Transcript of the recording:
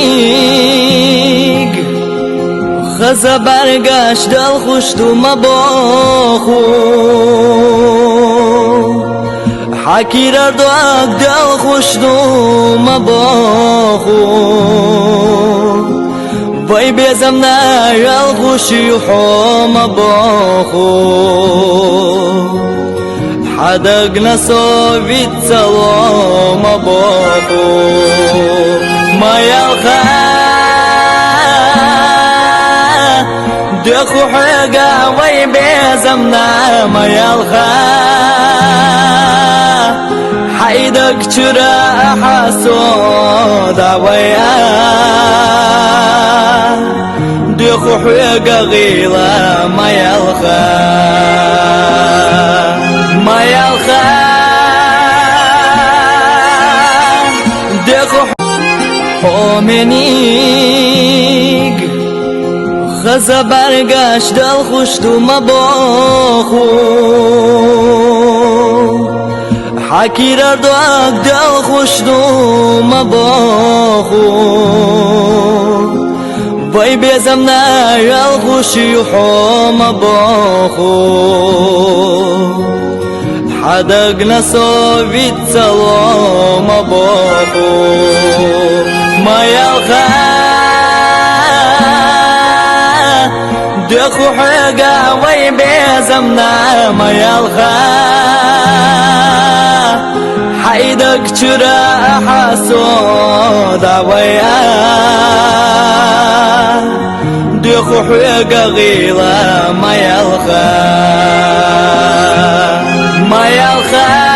حومنيك خزا برگشت دل خوش تو مباخو حکی ردوک دل خوش تو مباخو وای بیزم نیال خوشی حوم مباخو حدق نصوبيت سلام مباخو ما يلخا دخو حقا وي بيزمنا ما يلخا حيدك ترى حسود ويا دخو حقا غيلا ما يلخا ما يلخا دخو حومنيك خزا برگشت دل خوش تو مباخو حکی ردوک دل خوش تو مباخو وای بیزم نیال خوشی حوم مباخو حدق نصوبيت سلام مباخو ما يلخا دخو حقا وي بيزمنا ما يلخا حيدك ترى حسود ويا دخو حقا غيلا ما يلخا ما يلخا